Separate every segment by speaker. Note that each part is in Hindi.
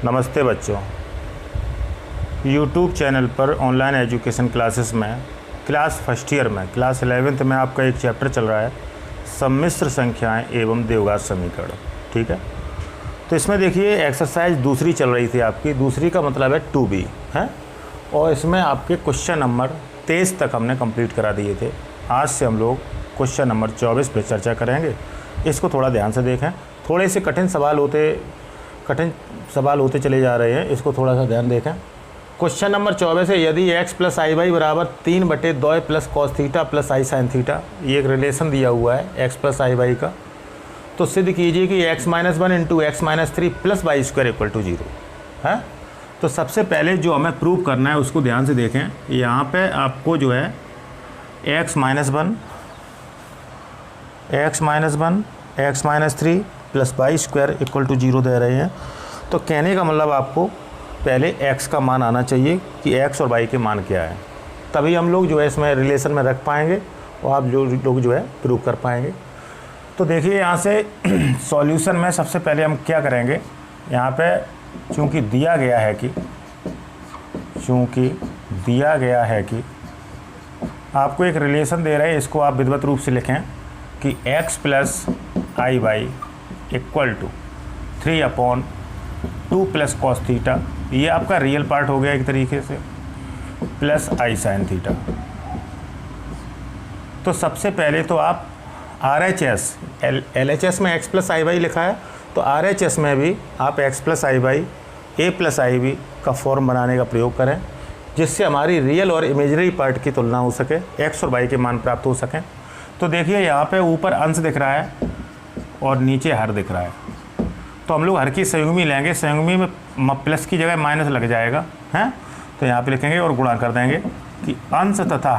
Speaker 1: नमस्ते बच्चों, YouTube चैनल पर ऑनलाइन एजुकेशन क्लासेस में क्लास फर्स्ट ईयर में क्लास 11th में आपका एक चैप्टर चल रहा है सम्मिश्र संख्याएं एवं द्विघात समीकरण। ठीक है, तो इसमें देखिए एक्सरसाइज दूसरी चल रही थी आपकी। दूसरी का मतलब है 2B है, और इसमें आपके क्वेश्चन नंबर 23 तक हमने कंप्लीट करा दिए थे। आज से हम लोग क्वेश्चन नंबर 24 पर चर्चा करेंगे। इसको थोड़ा ध्यान से देखें, थोड़े से कठिन सवाल होते चले जा रहे हैं, इसको थोड़ा सा ध्यान देखें। क्वेश्चन नंबर 24 है, यदि x प्लस आई वाई बराबर 3/2 plus cos theta plus i sine theta, ये एक रिलेशन दिया हुआ है x प्लस आई वाई का, तो सिद्ध कीजिए कि x-1 into x-3 plus y square equal to 0 है। तो सबसे पहले जो हमें प्रूव करना है उसको ध्यान से देखें। यहाँ पे आपको जो है x-1 x-3 plus y square equal to 0 दे रहे हैं। तो कहने का मतलब आपको पहले x का मान आना चाहिए कि x और y के मान क्या है, तभी हम लोग जो है इसमें रिलेशन में रख पाएंगे और आप लोग जो है प्रूव कर पाएंगे। तो देखिए यहाँ से सॉल्यूशन में सबसे पहले हम क्या करेंगे, यहाँ पे चूँकि दिया गया है कि आपको एक रिलेशन दे रहे हैं, इसको आप विधिवत रूप से लिखें कि x plus i y equal to 3/2 plus cos theta, ये आपका रियल पार्ट हो गया एक तरीके से, प्लस आई साइन थीटा। तो सबसे पहले तो आप RHS LHS में x प्लस आई वाई लिखा है, तो RHS में भी आप x plus i y a plus i b का फॉर्म बनाने का प्रयोग करें, जिससे हमारी रियल और इमेजनरी पार्ट की तुलना हो सके, x और y के मान प्राप्त हो सकें। तो देखिए यहाँ पे ऊपर अंश दिख रहा है और नीचे हर दिख रहा है, तो हम लोग हर की संयुग्मी लेंगे। संयुग्मी में प्लस की जगह माइनस लग जाएगा हैं, तो यहाँ पे लिखेंगे और गुणा कर देंगे कि अंश तथा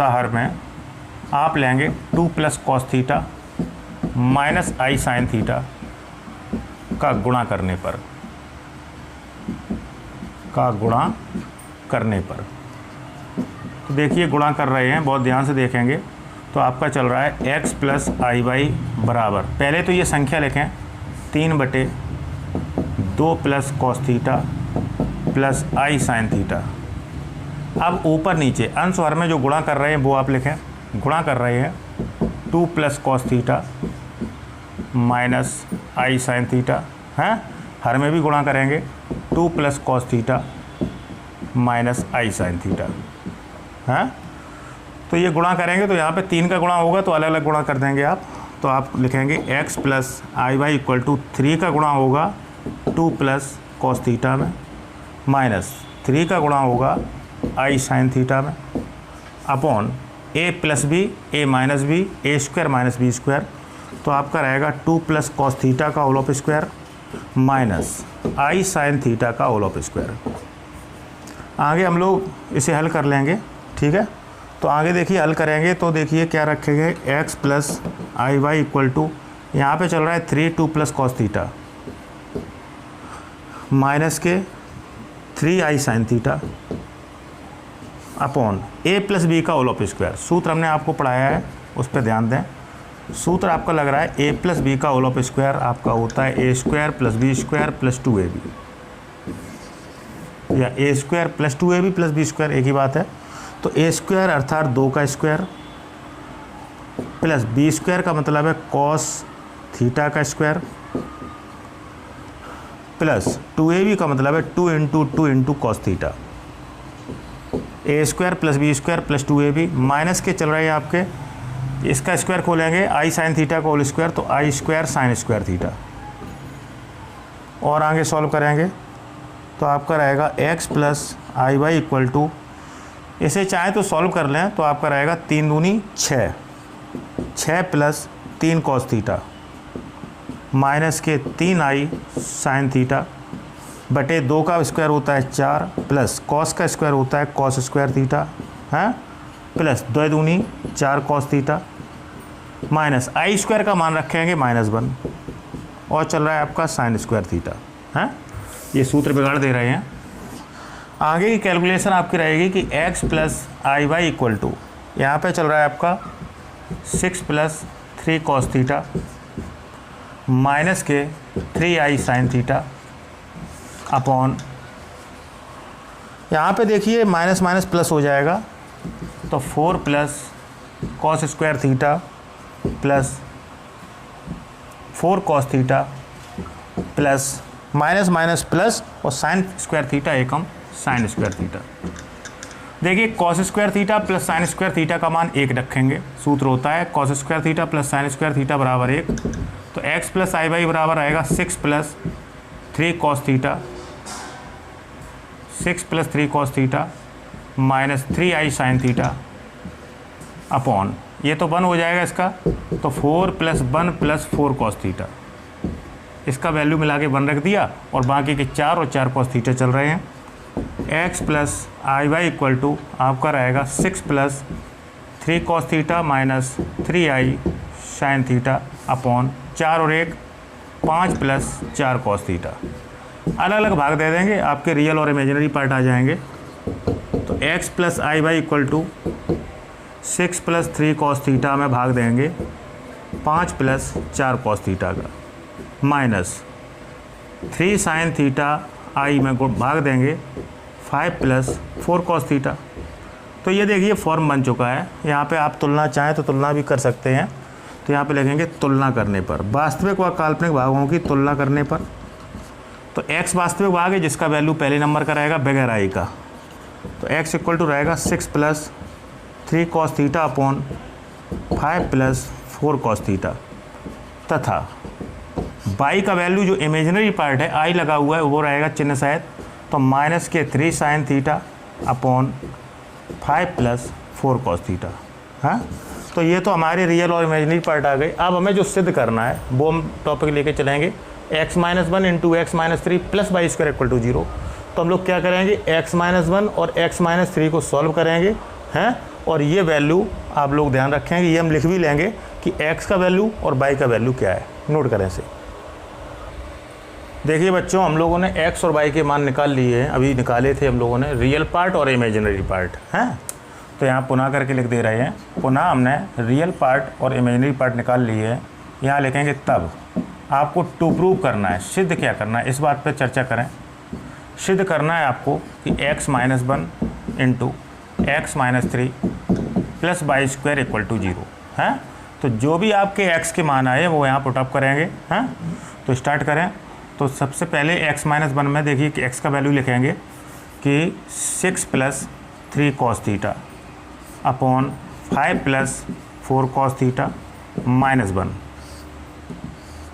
Speaker 1: हर में आप लेंगे 2 plus cos theta minus i sine theta का गुणा करने पर तो देखिए गुणा कर रहे हैं, बहुत ध्यान से देखेंगे। तो आपका चल रहा है x प्लस आई वाई बराबर, पहले तो ये संख्या लिखें 3/2 plus cos theta plus i sine theta. अब ऊपर नीचे अंश हर में जो गुणा कर रहे हैं वो आप लिखें, गुणा कर रहे हैं 2 plus cos theta minus i sine theta हैं, हर में भी गुणा करेंगे 2 plus cos theta minus i sine theta हैं। तो ये गुणा करेंगे तो यहाँ पे 3 का गुणा होगा, तो अलग अलग गुणा कर देंगे आप। तो आप लिखेंगे x plus i y equal to 3 का गुणा होगा 2 प्लस कॉस थीटा में, माइनस 3 का गुणा होगा आई साइन थीटा में, upon a plus B a minus b a square minus B square. तो आपका रहेगा 2 प्लस कॉस थीटा का whole of square minus i sine theta का होल ऑफ स्क्वायर। आगे हम लोग इसे हल कर लेंगे, ठीक है। तो आगे देखिए हल करेंगे तो देखिए क्या रखेंगे, x plus i y equal to, यहाँ पे चल रहा है 2 प्लस कॉस थीटा माइनस के 3 i sine theta upon a plus B का होल ऑफ स्क्वायर। सूत्र हमने आपको पढ़ाया है, उस पर ध्यान दें। सूत्र आपका लग रहा है a प्लस बी का होल ऑफ स्क्वायर आपका होता है a square plus B square plus 2ab, या a square plus 2ab plus B square एक ही बात है। तो a स्क्वायर अर्थात 2 का स्क्वायर प्लस बी स्क्वायर का मतलब है कॉस थीटा का स्क्वायर प्लस 2ab का मतलब है 2 into cos theta. a square plus B square plus 2ab minus के चल रहे हैं आपके, इसका स्क्वायर खोलेंगे आई साइन थीटा का होल स्क्वायर, तो i square sine square theta. और आगे सॉल्व करेंगे तो आपका रहेगा x plus i y equal to, इसे चाहे तो सॉल्व कर लें तो आपका रहेगा 3 दूनी 6 प्लस 3 कॉस थीटा माइनस के 3 आई साइन थीटा बटे 2 का स्क्वायर होता है 4 प्लस कॉस का स्क्वायर होता है कॉस स्क्वायर थीटा है, प्लस 2 दूनी 4 कॉस थीटा माइनस आई स्क्वायर का मान रखेंगे -1, और चल रहा है आपका साइन स्क्वायर थीटा है। ये सूत्र बिगाड़ दे रहे हैं। आगे की कैलकुलेशन आपकी रहेगी कि x plus i y equal to, यहाँ पर चल रहा है आपका 6 प्लस 3 कॉस थीटा माइनस के 3i साइन थीटा अपॉन, यहाँ पे देखिए माइनस माइनस प्लस हो जाएगा, तो 4 plus cos square theta plus 4 cos theta plus minus minus plus और साइन स्क्वायर थीटा एकम साइन स्क्वायर थीटा। देखिए cos square theta plus sign square theta का मान 1 रखेंगे, सूत्र होता है cos square theta plus sign square theta बराबर 1, तो x प्लस आई वाई बराबर आएगा 6 plus 3 cos theta, 6 plus 3 cos theta minus 3i sine theta upon, ये तो 1 हो जाएगा इसका, तो 4 प्लस 1 प्लस 4 कॉस थीटा, इसका वैल्यू मिला के 1 रख दिया और बाकी के 4 और 4 कॉस थीटा चल रहे हैं। x plus i y equal to आपका रहेगा 6 plus 3 cos theta minus 3i sine theta upon 4 और 1 5 प्लस 4 कॉस थीटा। अलग अलग भाग दे देंगे, आपके रियल और इमेजिनरी पार्ट आ जाएंगे। तो x plus i y equal to 6 plus 3 cos theta में भाग देंगे 5 प्लस 4 कॉस थीटा का, माइनस 3 साइन थीटा आई में भाग देंगे 5 प्लस 4 कॉस थीटा। तो ये देखिए फॉर्म बन चुका है। यहाँ पे आप तुलना चाहें तो तुलना भी कर सकते हैं, तो यहाँ पे लिखेंगे तुलना करने पर, वास्तविक व काल्पनिक भागों की तुलना करने पर। तो x वास्तविक भाग है जिसका वैल्यू पहले नंबर का रहेगा बगैर आई का, तो x इक्वल टू रहेगा 6 plus 3 cos theta upon 5 plus 4 cos theta, तथा y का वैल्यू जो इमेजिनरी पार्ट है i लगा हुआ है वो रहेगा चिन्ह सहित, तो माइनस के 3 sine theta upon 5 plus 4 cos theta. हाँ, तो ये तो हमारे रियल और इमेजिनरी पार्ट आ गए। अब हमें जो सिद्ध करना है वो हम टॉपिक लेके चलेंगे x minus 1 into x minus 3 plus y square equal to 0। तो हम लोग क्या करेंगे, x माइनस 1 और x माइनस 3 को सॉल्व करेंगे हैं, और ये वैल्यू आप लोग ध्यान रखेंगे, ये हम लिख भी लेंगे कि x का वैल्यू और y का वैल्यू क्या है, नोट करें से। देखिए बच्चों, हम लोगों ने x और y के मान निकाल लिए हैं, अभी निकाले थे हम लोगों ने रियल पार्ट और इमेजिनरी पार्ट हैं। तो यहाँ पुनः करके लिख दे रहे हैं, पुनः हमने रियल पार्ट और इमेजिनरी पार्ट निकाल लिए हैं। यहाँ लिखेंगे तब आपको टू प्रूव करना है, सिद्ध क्या करना है, इस बात पर चर्चा करें। सिद्ध करना है आपको कि x minus 1 into x minus 3 plus y square equal to 0 है। तो जो भी आपके x के मान आए वो यहाँ पुटअप करेंगे हैं। तो स्टार्ट करें। तो सबसे पहले x माइनस 1 में देखिए कि x का वैल्यू लिखेंगे कि 6 plus 3 cos theta upon 5 plus 4 cos theta minus 1।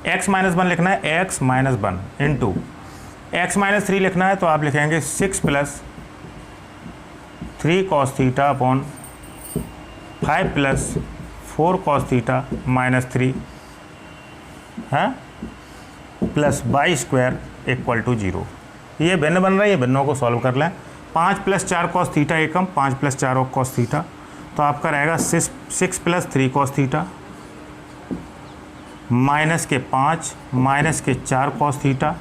Speaker 1: x minus 1 लिखना है, x minus 1 into x minus 3 लिखना है, तो आप लिखेंगे 6 plus 3 cos theta upon 5 plus 4 cos theta minus 3 है plus y square equal to 0। ये भिन्न बन रहा है, ये भिन्नों को सॉल्व कर लें। 5 प्लस 4 कॉस थीटा एकम 5 प्लस 4 कॉस थीटा, तो आपका रहेगा 6 प्लस 3 कॉस थीटा माइनस के 5 माइनस के 4 कॉस थीटा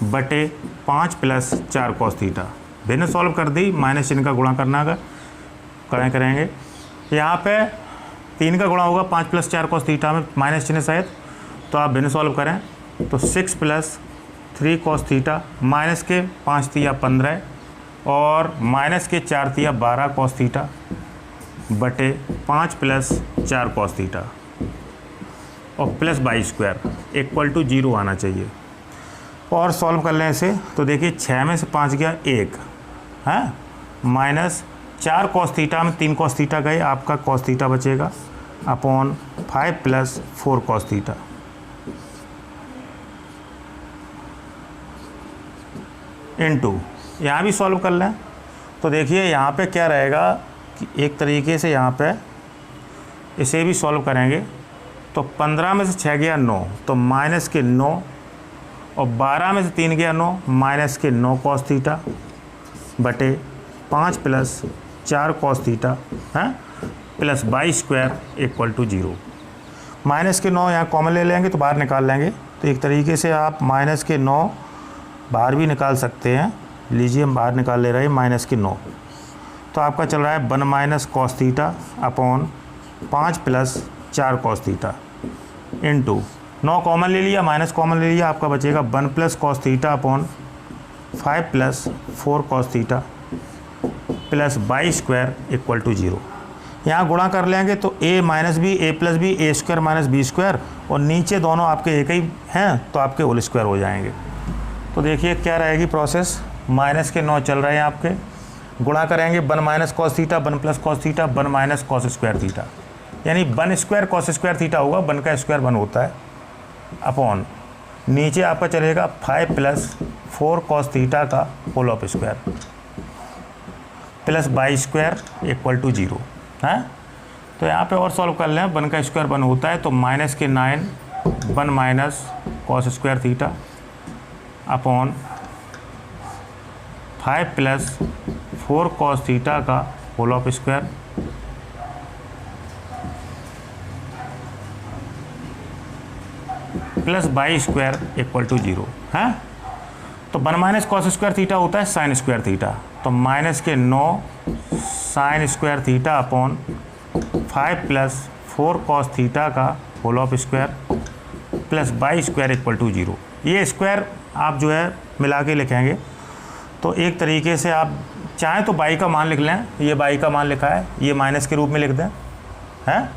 Speaker 1: बटे 5 प्लस 4 कॉस थीटा। भिन्न सॉल्व कर दी, माइनस चिन्ह का गुणा करना का करेंगे। यहाँ पे 3 का गुणा होगा 5 प्लस 4 कॉस थीटा में माइनस चिन्ह सहित, तो आप भिन्न सॉल्व करें तो 6 प्लस 3 कॉस थीटा माइनस के 5 तिया 15 और माइनस के 4 तिया 12 कॉस थीटा बटे 5 प्लस 4 कॉस थीटा और plus y square equal to 0 आना चाहिए। और सॉल्व कर लें इसे, तो देखिए 6 में से 5 गया 1 है माइनस 4 कॉस थीटा में 3 कॉस थीटा गए, आपका कॉस थीटा बचेगा upon 5 plus 4 cos theta into, यहाँ भी सॉल्व कर लें। तो देखिए यहाँ पे क्या रहेगा कि एक तरीके से यहाँ पे इसे भी सॉल्व करेंगे तो 15 में से 6 गया 9, तो माइनस के 9 और 12 में से 3 गया 9 माइनस के 9 कॉस थीटा बटे 5 प्लस 4 कॉस थीटा है plus y square equal to 0। Minus के 9 यहाँ कॉमन ले लेंगे तो बाहर निकाल लेंगे, तो एक तरीके से आप माइनस के 9 बाहर भी निकाल सकते हैं। लीजिए हम बाहर निकाल ले रहे हैं माइनस के 9, तो आपका चल रहा है 1 minus cos theta upon 5 plus 4 cos theta into 9 common ले लिया, माइनस कॉमन ले लिया, आपका बचेगा 1 plus cos theta upon 5 plus 4 cos theta plus by square equal to 0। यहाँ गुणा कर लेंगे तो a minus B a plus B A square minus B square, और नीचे दोनों आपके एक ही हैं तो आपके होल स्क्वायर हो जाएंगे। तो देखिए क्या रहेगी प्रोसेस, माइनस के 9 चल रहे हैं आपके, गुणा करेंगे 1 minus cos theta 1 plus cos theta 1 minus cos square theta, यानी 1 स्क्वायर कॉस स्क्वायर थीटा होगा, 1 का स्क्वायर 1 होता है, अपॉन नीचे आपका चलेगा 5 प्लस 4 कॉस थीटा का whole of square plus by square equal to 0 है। तो यहाँ पे और सॉल्व कर लें, 1 का स्क्वायर 1 होता है, तो माइनस के 9 1 minus cos square theta upon 5 plus 4 cos theta का whole of square plus by square equal to 0 है। तो 1 माइनस कॉस स्क्वायर थीटा होता है साइन स्क्वायर थीटा, तो माइनस के 9 sine square theta upon 5 plus 4 cos theta का whole of square plus by square equal to 0। ये स्क्वायर आप जो है मिला के लिखेंगे, तो एक तरीके से आप चाहें तो बाई का मान लिख लें, ये बाई का मान लिखा है, ये माइनस के रूप में लिख दें हैं।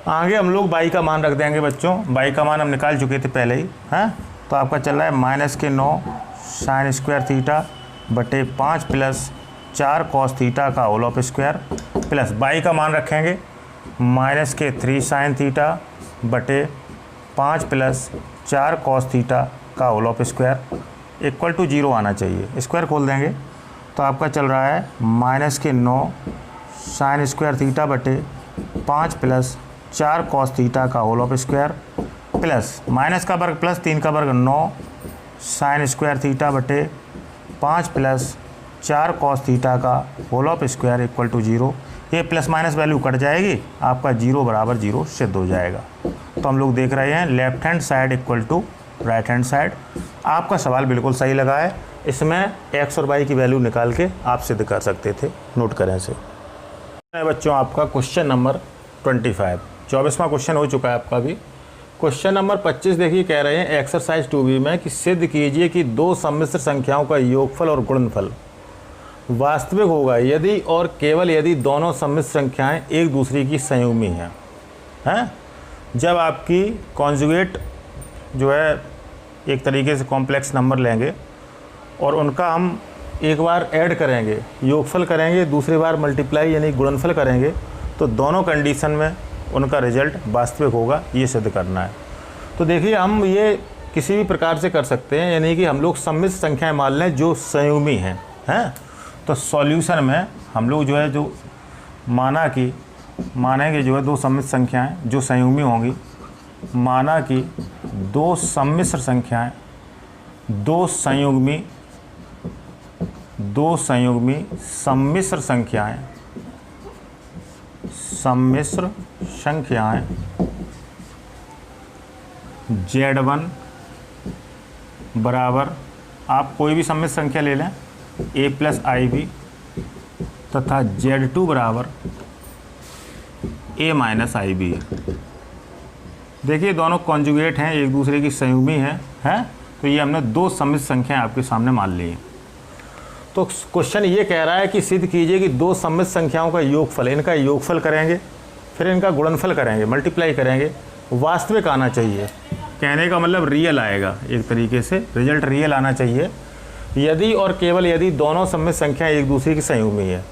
Speaker 1: आगे हम लोग बाई का मान रख देंगे बच्चों, बाई का मान हम निकाल चुके थे पहले ही हैं। तो आपका चल रहा है माइनस के 9 साइन स्क्वायर थीटा बटे 5 प्लस 4 कॉस थीटा का whole of square plus y का मान रखेंगे माइनस के 3 साइन थीटा बटे 5 प्लस 4 कॉस थीटा का whole of square equal to 0 आना चाहिए। स्क्वायर खोल देंगे तो आपका चल रहा है माइनस के 9 साइन स्क्वायर थीटा बटे 5 प्लस 4 कॉस थीटा का whole of square plus minus का वर्ग प्लस 3 का वर्ग 9 साइन स्क्वायर थीटा बटे 5 प्लस 4 कॉस थीटा का whole of square equal to 0। ये प्लस माइनस वैल्यू कट जाएगी, आपका 0 बराबर 0 सिद्ध हो जाएगा। तो हम लोग देख रहे हैं left hand side equal to right hand side. आपका सवाल बिल्कुल सही लगा है, इसमें एक्स और वाई की वैल्यू निकाल के आप सिद्ध कर सकते थे, नोट करें से। बच्चों आपका क्वेश्चन नंबर 25 24वां क्वेश्चन हो चुका है आपका भी। क्वेश्चन नंबर 25 देखिए, कह रहे हैं एक्सरसाइज 2B में कि सिद्ध कीजिए कि दो सम्मिश्र संख्याओं का योगफल और गुणनफल वास्तविक होगा यदि और केवल यदि दोनों सम्मिश्र संख्याएं एक दूसरे की संयुग्मी हैं। जब आपकी कॉन्जुगेट जो है एक तरीके से कॉम्प्लेक्स नंबर लेंगे और उनका हम एक बार ऐड करेंगे, योगफल करेंगे, दूसरी बार मल्टीप्लाई यानी गुणनफल करेंगे, तो दोनों कंडीशन में उनका रिजल्ट वास्तविक होगा, ये सिद्ध करना है। तो देखिए हम ये किसी भी प्रकार से कर सकते हैं, यानी कि हम लोग सम्मिश्र संख्याएं मान लें जो संयुग्मी हैं। तो सॉल्यूशन में हम लोग जो है जो मानेंगे जो है दो सम्मिश्र संख्याएं जो संयुग्मी होंगी, माना कि दो सम्मिश्र संख्याएं दो संयुग्मी सम्मिश्र संख्याएं Z1 बराबर, आप कोई भी सम्मिश्र संख्या ले लें, a प्लस IB तथा Z2 बराबर a माइनस IB है। देखिए दोनों कॉन्जुगेट हैं, एक दूसरे की संयुग्मी हैं। तो ये हमने दो सम्मिश्र संख्याएं आपके सामने मान ली हैं। तो क्वेश्चन ये कह रहा है कि सिद्ध कीजिए कि दो सम्मिश्र संख्याओं का योगफल, इनका योगफल करेंगे फिर इनका गुणनफल करेंगे, मल्टीप्लाई करेंगे, वास्तविक आना चाहिए। कहने का मतलब रियल आएगा, एक तरीके से रिजल्ट रियल आना चाहिए यदि और केवल यदि दोनों सम्मिश्र संख्याएं एक दूसरे की संयुग्मी है।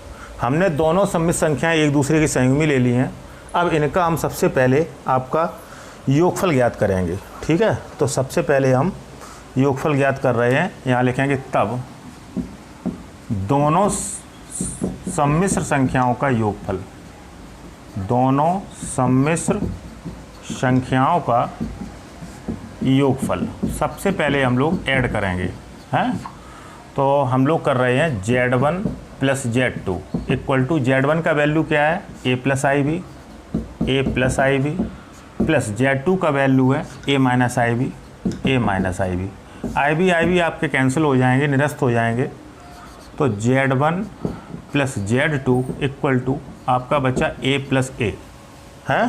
Speaker 1: हमने दोनों सम्मिश्र संख्याएं एक दूसरे की संयुग्मी ले ली हैं, अब इनका हम सबसे पहले आपका योगफल ज्ञात करेंगे। ठीक है, तो सबसे पहले हम योगफल ज्ञात कर रहे हैं, यहाँ लिखेंगे तब दोनों सम्मिश्र संख्याओं का योगफल, दोनों सम्मिश्र संख्याओं का योगफल सबसे पहले हम लोग ऐड करेंगे। तो हम लोग कर रहे हैं Z1 plus Z2 equal to Z1 का वैल्यू क्या है a plus IB plus Z2 का वैल्यू है a माइनस IB। IB आपके कैंसिल हो जाएंगे, निरस्त हो जाएंगे। तो Z1 plus Z2 equal to आपका बचा a प्लस a है।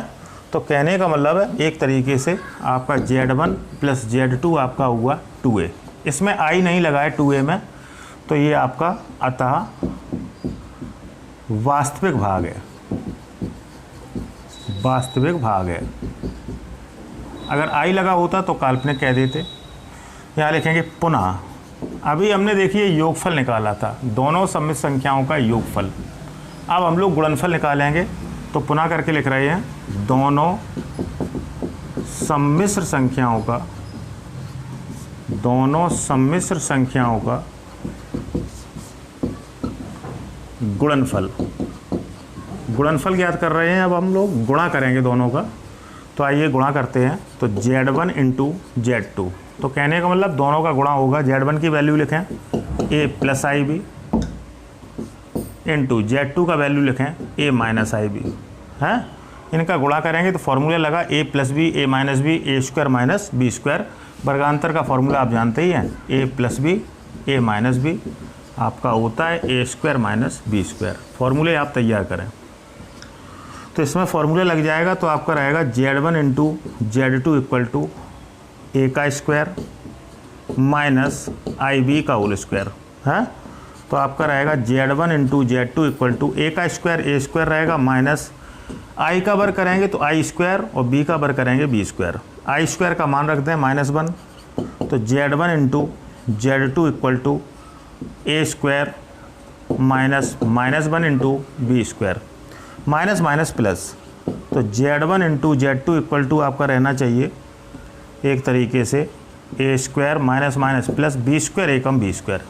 Speaker 1: तो कहने का मतलब है एक तरीके से आपका Z1 प्लस Z2 आपका हुआ 2a। इसमें i नहीं लगा है 2a में, तो ये आपका अतः वास्तविक भाग है, वास्तविक भाग है। अगर i लगा होता तो काल्पनिक कह देते। यहाँ लिखेंगे पुनः, अभी हमने देखिए योगफल निकाला था, दोनों सम्मिश्र संख्याओं का योगफल। अब हम लोग गुणनफल निकालेंगे, तो पुनः करके लिख रहे हैं दोनों सम्मिश्र संख्याओं का, दोनों सम्मिश्र संख्याओं का गुणनफल। गुणनफल ज्ञात कर रहे हैं, अब हम लोग गुणा करेंगे दोनों का। तो आइए गुणा करते हैं। तो Z1 इंटू Z2, तो कहने का मतलब दोनों का गुणा होगा। Z1 की वैल्यू लिखें a plus i b into Z2 का वैल्यू लिखें a माइनस आई बी है। इनका गुणा करेंगे तो फॉर्मूला लगा a plus B a minus B A square minus B square. वर्गांतर का फॉर्मूला आप जानते ही हैं, a plus B a minus B आपका होता है ए स्क्वायर माइनस बी स्क्वायर। फॉर्मूले आप तैयार करें तो इसमें फॉर्मूला लग जाएगा। तो आपका रहेगा Z1 into Z2 equal to ए का स्क्वायर माइनस आई बी का होल स्क्वायर है। तो आपका रहेगा Z1 into Z2 equal to ए का स्क्वायर, ए स्क्वायर रहेगा माइनस आई का वर्ग करेंगे तो आई स्क्वायर और बी का वर्ग करेंगे बी स्क्वायर। आई स्क्वायर का मान रखते हैं -1, तो Z1 into Z2 equal to a square minus -1 into b square, minus minus plus. तो Z1 into Z2 equal to आपका रहना चाहिए एक तरीके से A square minus minus plus B square एकम बी स्क्वायर।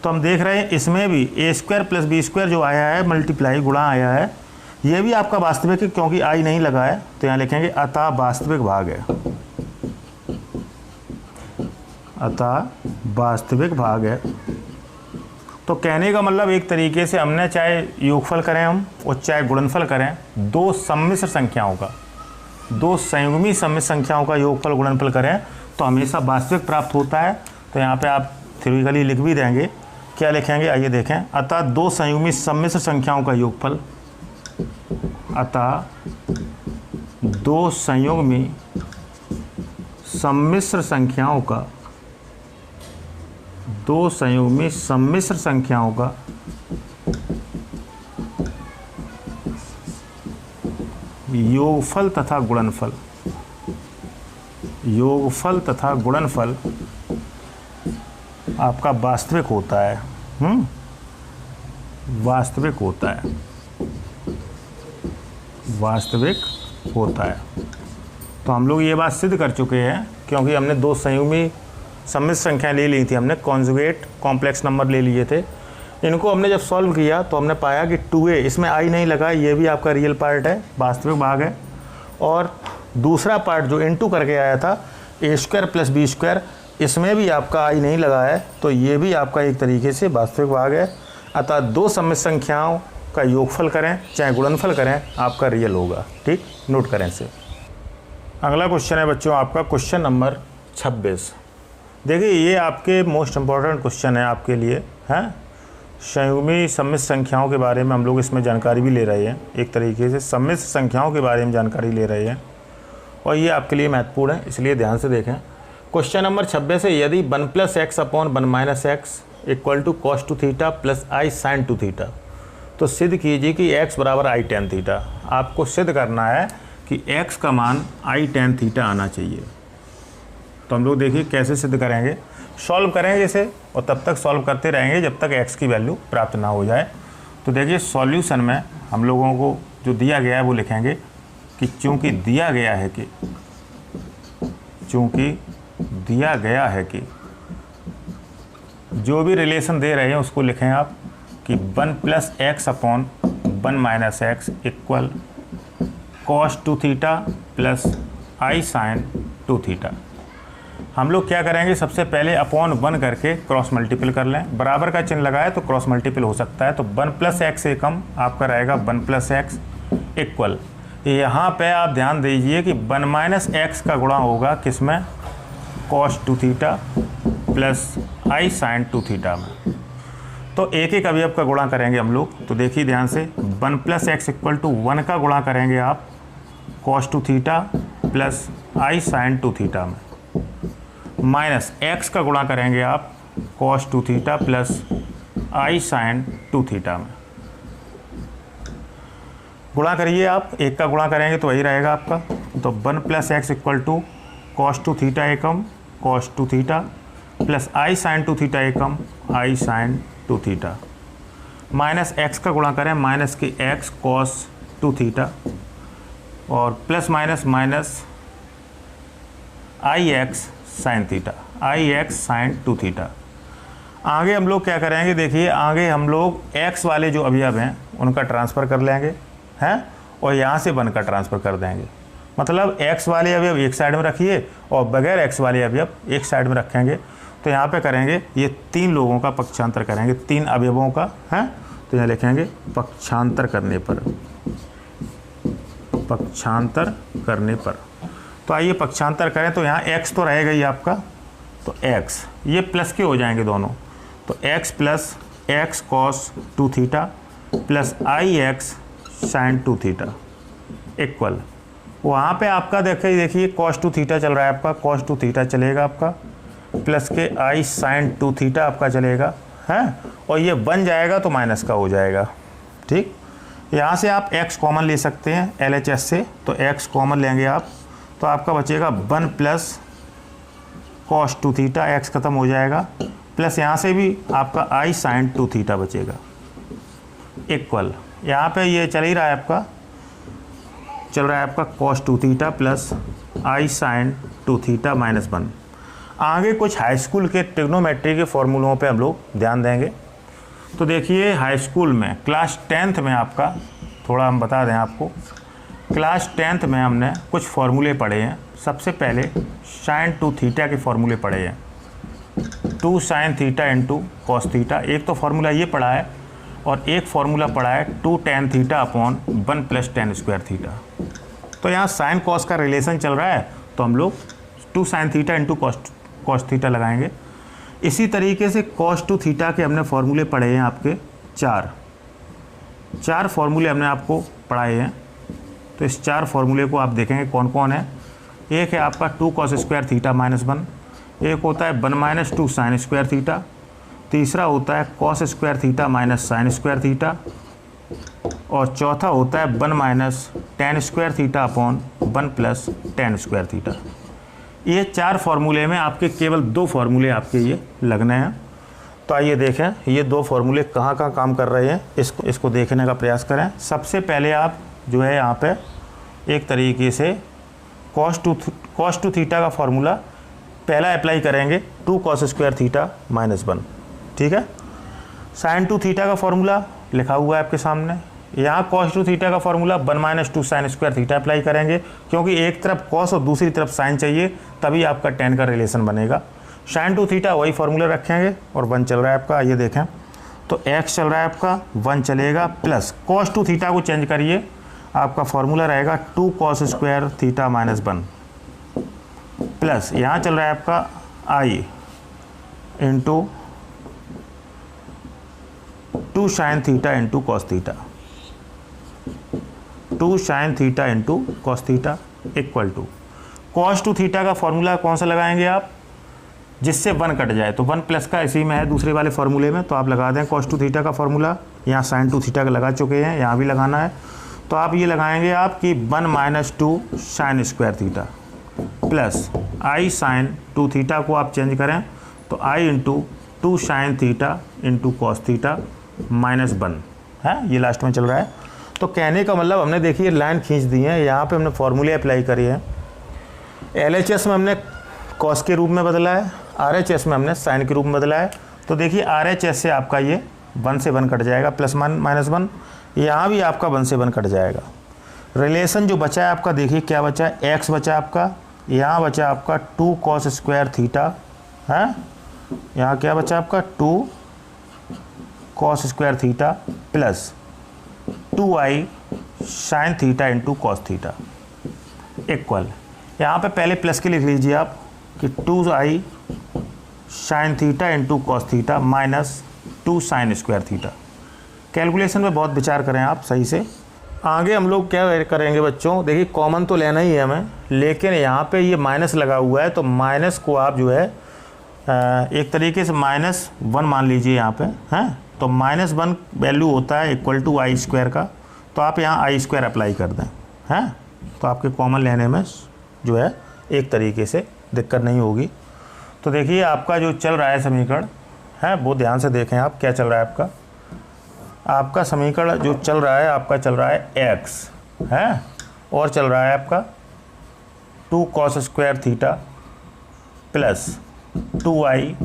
Speaker 1: तो हम देख रहे हैं इसमें भी A square plus B square जो आया है मल्टीप्लाई गुणा आया है, ये भी आपका वास्तविक है क्योंकि आई नहीं लगा है। तो यहाँ लिखेंगे अतः वास्तविक भाग है, अतः वास्तविक भाग है। तो कहने का मतलब एक तरीके से हमने चाहे योगफल करें हम और चाहे गुणनफल करें, दो सम्मिश्र संख्याओं का, दो संयुग्मी सम्मिश्र संख्याओं का योगफल गुणनफल करें तो हमेशा वास्तविक प्राप्त होता है। तो यहाँ पे आप थ्योरेटिकली लिख भी देंगे, क्या लिखेंगे आइए देखें। अतः दो संयुग्मी सम्मिश्र संख्याओं का योगफल, अतः दो संयुग्मी सम्मिश्र संख्याओं का, दो संयुग्मी सम्मिश्र संख्याओं का योगफल तथा गुणनफल, योगफल तथा गुणनफल आपका वास्तविक होता है। वास्तविक होता है, वास्तविक होता है। तो हम लोग ये बात सिद्ध कर चुके हैं क्योंकि हमने दो संयुग्मी सम्मिश्र संख्या ले ली थी, हमने कॉन्जुगेट कॉम्प्लेक्स नंबर ले लिए थे। इनको हमने जब सॉल्व किया तो हमने पाया कि 2a, इसमें आई नहीं लगा, ये भी आपका रियल पार्ट है, वास्तविक भाग है। और दूसरा पार्ट जो इनटू करके आया था ए स्क्वायर प्लस बी स्क्वायर, इसमें भी आपका आई नहीं लगा है, तो ये भी आपका एक तरीके से वास्तविक भाग है। अतः दो सम्मिश्र संख्याओं का योगफल करें चाहे गुणनफल करें आपका रियल होगा। ठीक, नोट करें इसे। अगला क्वेश्चन है बच्चों आपका क्वेश्चन नंबर 26। देखिए ये आपके मोस्ट इम्पॉर्टेंट क्वेश्चन है आपके लिए, हैं। संयुग्मी सम्मिश्र संख्याओं के बारे में हम लोग इसमें जानकारी भी ले रहे हैं, एक तरीके से सम्मिश्र संख्याओं के बारे में जानकारी ले रहे हैं और ये आपके लिए महत्वपूर्ण है, इसलिए ध्यान से देखें। क्वेश्चन नंबर 26 है, यदि 1 + x अपॉन 1 - x equal to cos 2 theta plus i sin 2 theta, तो सिद्ध कीजिए कि x बराबर i tan थीटा। आपको सिद्ध करना है कि x का मान i tan थीटा आना चाहिए। तो हम लोग देखिए कैसे सिद्ध करेंगे, सॉल्व करेंगे इसे और तब तक सॉल्व करते रहेंगे जब तक x की वैल्यू प्राप्त ना हो जाए। तो देखिए सॉल्यूशन में हम लोगों को जो दिया गया है वो लिखेंगे कि चूँकि दिया गया है कि, चूँकि दिया गया है कि, जो भी रिलेशन दे रहे हैं उसको लिखें आप कि 1 + x अपॉन 1 - x equal cos 2 theta plus i sin 2 theta. हम लोग क्या करेंगे, सबसे पहले अपॉन 1 करके क्रॉस मल्टीपल कर लें, बराबर का चिन्ह लगाए तो क्रॉस मल्टीपल हो सकता है। तो 1 + x से कम आपका रहेगा 1 + x इक्वल, यहाँ पे आप ध्यान दीजिए कि 1 - x का गुणा होगा किसमें, cos 2 theta plus i sin 2 theta में। तो एक एक अवयव का गुणा करेंगे हम लोग। तो देखिए ध्यान से 1 + x इक्वल टू 1 का गुणा करेंगे आप cos two theta plus i sine two theta में, माइनस एक्स का गुणा करेंगे आप cos two theta plus i sine two theta में। गुणा करिए आप, एक का गुणा करेंगे तो वही रहेगा आपका, तो 1 plus X equal to cos two theta एकम cos two theta plus i sine two theta एकम i sine two theta, minus X का गुणा करें माइनस के एक्स कॉस टू थीटा और plus minus minus i X sine theta i X sine two theta. आगे हम लोग क्या करेंगे, देखिए आगे हम लोग x वाले जो अवयव हैं उनका ट्रांसफ़र कर लेंगे हैं और यहाँ से 1 का ट्रांसफ़र कर देंगे, मतलब x वाले अवयव एक साइड में रखिए और बगैर x वाले अवयव एक साइड में रखेंगे। तो यहाँ पे करेंगे ये 3 लोगों का पक्षांतर करेंगे, 3 अवयवों का हैं, तो यहाँ लिखेंगे पक्षांतर करने पर, पक्षांतर करने पर। तो आइए पक्षांतर करें, तो यहाँ x तो रहेगा ही आपका, तो x ये प्लस के हो जाएंगे दोनों, तो x plus X cos two theta plus i X sine two theta equal, वहाँ पे आपका देखिए कॉस टू थीटा चल रहा है आपका, कॉस टू थीटा चलेगा आपका प्लस के आई साइन टू थीटा आपका चलेगा है, और ये बन जाएगा तो माइनस का हो जाएगा। ठीक, यहाँ से आप x कॉमन ले सकते हैं LHS से, तो x कॉमन लेंगे आप तो आपका बचेगा 1 plus cos two theta, x खत्म हो जाएगा, प्लस यहाँ से भी आपका आई साइन टू थीटा बचेगा इक्वल, यहाँ पे ये चल ही रहा है आपका, चल रहा है आपका cos two theta plus i sine two theta minus 1। आगे कुछ हाई स्कूल के ट्रिग्नोमेट्री के फॉर्मूलों पे हम लोग ध्यान देंगे। तो देखिए हाई स्कूल में क्लास 10th में आपका, थोड़ा हम बता दें आपको, क्लास 10th में हमने कुछ फार्मूले पढ़े हैं। सबसे पहले साइन टू थीटा के फार्मूले पढ़े हैं, 2 sine theta into cos theta, एक तो फार्मूला ये पढ़ा है और एक फार्मूला पढ़ा है 2 tan theta upon 1 plus tan square theta. तो यहाँ साइन कॉस का रिलेशन चल रहा है तो हम लोग 2 sine theta into cos theta लगाएंगे। इसी तरीके से कॉस टू थीटा के हमने फार्मूले पढ़े हैं आपके 4 फार्मूले हमने आपको पढ़ाए हैं। तो इस 4 फार्मूले को आप देखेंगे कौन कौन है। एक है आपका 2 कॉस स्क्वायर थीटा माइनस 1, एक होता है 1 माइनस 2 साइन स्क्वायर थीटा, तीसरा होता है cos square theta minus sign square theta, और चौथा होता है 1 minus tan square theta upon 1 plus tan square theta. ये 4 फार्मूले में आपके केवल 2 फार्मूले आपके ये लगने हैं। तो आइए देखें ये 2 फार्मूले कहाँ कहाँ काम कर रहे हैं, इसको देखने का प्रयास करें। सबसे पहले आप जो है यहाँ पे एक तरीके से कॉस टू थीटा का फार्मूला पहला अप्लाई करेंगे, 2 कॉस स्क्वायर थीटा माइनस 1, ठीक है। साइन टू थीटा का फार्मूला लिखा हुआ है आपके सामने। यहाँ कॉस टू थीटा का formula 1 minus 2 sine square theta apply करेंगे, क्योंकि एक तरफ कॉस और दूसरी तरफ साइन चाहिए, तभी आपका tan का रिलेशन बनेगा। साइन टू थीटा वही फार्मूला रखेंगे और 1 चल रहा है आपका, ये देखें तो x चल रहा है आपका 1 चलेगा, प्लस कॉस टू थीटा को चेंज करिए, आपका फार्मूला रहेगा 2 cos square theta minus 1, plus यहाँ चल रहा है आपका i into 2 sine theta into cos theta, 2 sine theta into cos theta equal to cos two theta का फार्मूला कौन सा लगाएंगे आप, जिससे 1 कट जाए, तो 1 प्लस का इसी में है दूसरे वाले फार्मूले में, तो आप लगा दें कॉस टू थीटा का फार्मूला। यहाँ साइन टू थीटा का लगा चुके हैं, यहाँ भी लगाना है, तो आप ये लगाएंगे आप कि 1 minus 2 sine square theta plus i sine two theta को आप चेंज करें तो i into 2 sine theta into cos theta minus 1 है, ये लास्ट में चल रहा है। तो कहने का मतलब हमने देखिए लाइन खींच दी है, यहाँ पे हमने फार्मूले अप्लाई करी है। LHS में हमने कॉस के रूप में बदला है, RHS में हमने साइन के रूप में बदला है। तो देखिए RHS से आपका ये 1 से 1 कट जाएगा, प्लस माइनस 1, यहाँ भी आपका 1 से 1 कट जाएगा। रिलेशन जो बचा है आपका, देखिए क्या बचा है, x बचा आपका, यहाँ बचा आपका 2 कॉस स्क्वायर थीटा है, यहाँ क्या बचा आपका 2 cos square theta plus 2i sine theta into cos theta equal, यहाँ पे पहले प्लस के लिख लीजिए आप कि 2i sine theta into cos theta minus 2 sine square theta. Calculation में बहुत विचार करें आप सही से। आगे हम लोग क्या करेंगे बच्चों, देखिए कॉमन तो लेना ही है हमें, लेकिन यहाँ पे ये माइनस लगा हुआ है तो माइनस को आप जो है एक तरीके से -1 मान लीजिए यहाँ पे, हैं। तो -1 वैल्यू होता है इक्वल टू आई स्क्वायर का, तो आप यहाँ आई स्क्वायर अप्लाई कर दें, हैं। तो आपके कॉमन लेने में जो है एक तरीके से दिक्कत नहीं होगी। तो देखिए आपका जो चल रहा है समीकरण है, वो ध्यान से देखें आप क्या चल रहा है आपका समीकरण जो चल रहा है, आपका चल रहा है x है, और चल रहा है आपका 2 cos square theta plus 2i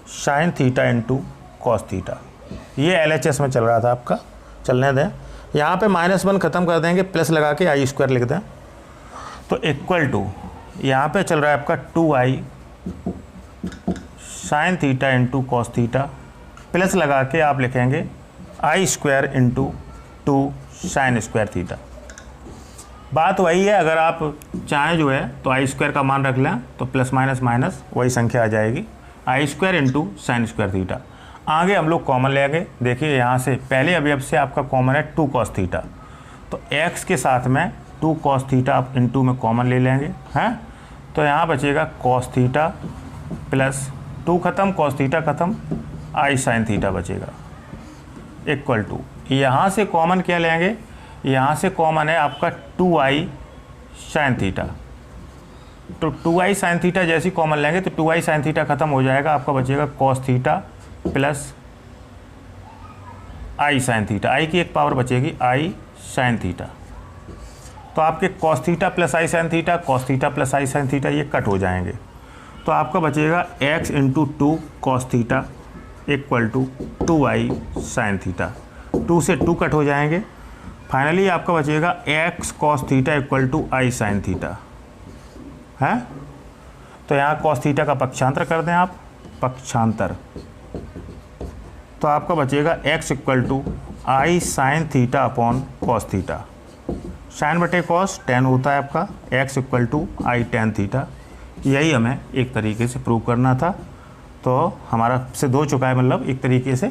Speaker 1: sine theta into cos theta. ये LHS में चल रहा था आपका, चलने दें। यहाँ पे -1 ख़त्म कर देंगे, प्लस लगा के आई स्क्वायर लिख दें, तो इक्वल टू यहाँ पे चल रहा है आपका 2i sine theta into cos theta, plus लगा के आप लिखेंगे i square into 2 sine square theta. बात वही है, अगर आप चाहें जो है तो आई स्क्वायर का मान रख लें तो प्लस माइनस माइनस वही संख्या आ जाएगी, i square into sine square theta. आगे हम लोग कॉमन लेंगे। देखिए यहाँ से पहले अवयव से आपका कॉमन है 2 cos थीटा, तो x के साथ में 2 cos थीटा आप इंटू में कॉमन ले लेंगे, हैं। तो यहाँ बचेगा cos थीटा प्लस 2 ख़त्म, cos थीटा ख़त्म, आई साइन थीटा बचेगा इक्वल टू, यहाँ से कॉमन क्या लेंगे, यहाँ से कॉमन है आपका 2i साइन थीटा। तो 2i साइन थीटा जैसी कॉमन लेंगे तो 2i साइन थीटा ख़त्म हो जाएगा, आपका बचेगा cos theta plus i sine theta, आई की एक पावर बचेगी आई साइन थीटा। तो आपके cos theta plus i sine theta, cos theta plus i sine theta ये कट हो जाएंगे, तो आपका बचेगा x into 2 cos theta equal to 2i sine theta. 2 से 2 कट हो जाएंगे, फाइनली आपका बचेगा x cos theta equal to i sine theta, है। तो यहाँ cos थीटा का पक्षांतर कर दें आप, पक्षांतर, तो आपका बचेगा x equal to i sine theta upon cos theta. Sine बटे कॉस tan होता है आपका, x equal to i tan theta. यही हमें एक तरीके से प्रूव करना था, तो हमारा सिद्ध हो चुका है, मतलब एक तरीके से